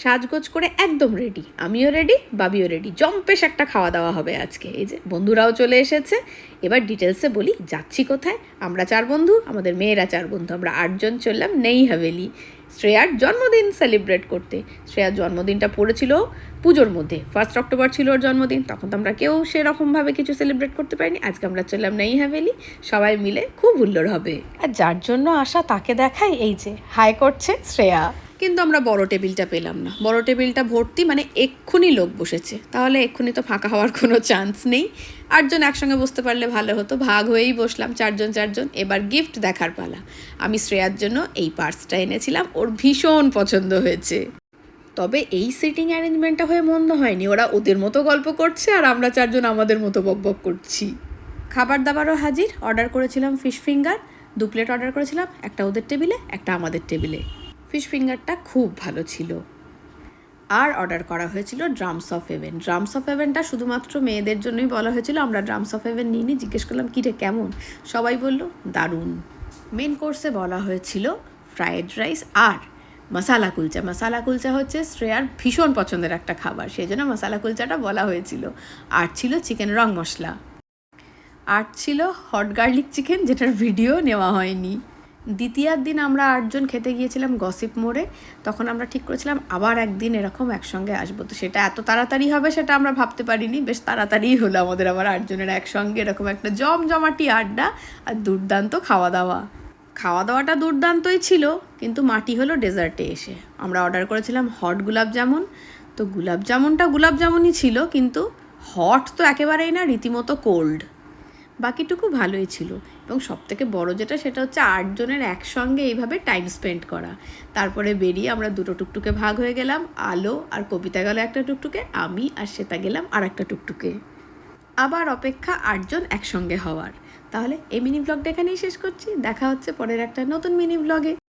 সাজগোজ করে একদম রেডি, আমিও রেডি, বাবিও রেডি, জম্পেশ একটা খাওয়া দাওয়া হবে আজকে। এই যে বন্ধুরাও চলে এসেছে। এবার ডিটেলসে বলি যাচ্ছি কোথায়। আমরা 4 বন্ধু, আমাদের মেয়েরা 4 বন্ধু, আমরা 8 জন চললাম নেই হাভেলি শ্রেয়ার জন্মদিন সেলিব্রেট করতে। শ্রেয়ার জন্মদিনটা পড়েছিল পুজোর মধ্যে, 1 অক্টোবর ছিল ওর জন্মদিন, তখন তো আমরা কেউ সেরকমভাবে কিছু সেলিব্রেট করতে পারিনি। আজকে আমরা চললাম নেই হাভেলি, সবাই মিলে খুব হুল্লোড় হবে। আর যার জন্য আসা তাকে দেখাই, এই যে হাই করছে শ্রেয়া। কিন্তু আমরা বড় টেবিলটা পেলাম না, বড় টেবিলটা ভর্তি, মানে এক্ষুনি লোক বসেছে, তাহলে এক্ষুনি তো ফাঁকা হওয়ার কোনো চান্স নেই। 8 জন একসঙ্গে বসতে পারলে ভালো হতো, ভাগ হয়েই বসলাম 4 জন 4 জন। এবার গিফট দেখার পালা। আমি শ্রেয়ার জন্য এই পার্সটা এনেছিলাম, ওর ভীষণ পছন্দ হয়েছে। তবে এই সিটিং অ্যারেঞ্জমেন্টটা হয়ে মন্দ হয়নি, ওরা ওদের মতো গল্প করছে আর আমরা 4 জন আমাদের মতো বকবক করছি। খাবার দাবারও হাজির। অর্ডার করেছিলাম ফিশ ফিঙ্গার, 2 প্লেট অর্ডার করেছিলাম, একটা ওদের টেবিলে একটা আমাদের টেবিলে। ফিশ ফিঙ্গারটা খুব ভালো ছিল। আর অর্ডার করা হয়েছিল drums of heaven. Drums of হেভেনটা শুধুমাত্র মেয়েদের জন্যই বলা হয়েছিল, আমরা ড্রামস অফ হেভেন নিইনি। জিজ্ঞেস করলাম কী রে কেমন, সবাই বলল দারুণ। মেন কোর্সে বলা হয়েছিল ফ্রায়েড রাইস আর মশালা কুলচা। মশালা কুলচা হচ্ছে শ্রেয়ার ভীষণ পছন্দের একটা খাবার, সেই জন্য মশালা কুলচাটা বলা হয়েছিল। আর ছিল চিকেন রং মশলা, আর ছিল হট গার্লিক চিকেন, যেটার ভিডিও নেওয়া হয়নি। দ্বিতীয় দিন আমরা 8 জন খেতে গিয়েছিলাম গসিপ মোড়ে। তখন আমরা ঠিক করেছিলাম আবার একদিন এরকম একসঙ্গে আসবো, তো সেটা এত তাড়াতাড়ি হবে সেটা আমরা ভাবতে পারিনি। বেশ তাড়াতাড়িই হলো আমাদের আবার 8 জনের একসঙ্গে এরকম একটা জমজমাটি আড্ডা আর দুর্দান্ত খাওয়া দাওয়া। খাওয়া দাওয়াটা দুর্দান্তই ছিল, কিন্তু মাটি হলো ডেজার্টে এসে। আমরা অর্ডার করেছিলাম হট গুলাব জামুন, তো গুলাব জামুনটা গুলাব জামুনই ছিল, কিন্তু হট তো একেবারেই না, রীতিমতো কোল্ড। বাকিটুকু ভালোই ছিল, এবং সবথেকে বড় যেটা সেটা হচ্ছে 8 জনের একসঙ্গে এইভাবে টাইম স্পেন্ড করা। তারপরে বেরিয়ে আমরা 2টো টুকটুকে ভাগ হয়ে গেলাম, আলো আর কবিতা গেল একটা টুকটুকে, আমি আর শ্বেতা গেলাম আর একটা টুকটুকে। আবার অপেক্ষা 8 জন একসঙ্গে হওয়ার। তাহলে এই মিনি ব্লগটা এখানেই শেষ করছি, দেখা হচ্ছে পরের একটা নতুন মিনি ব্লগে।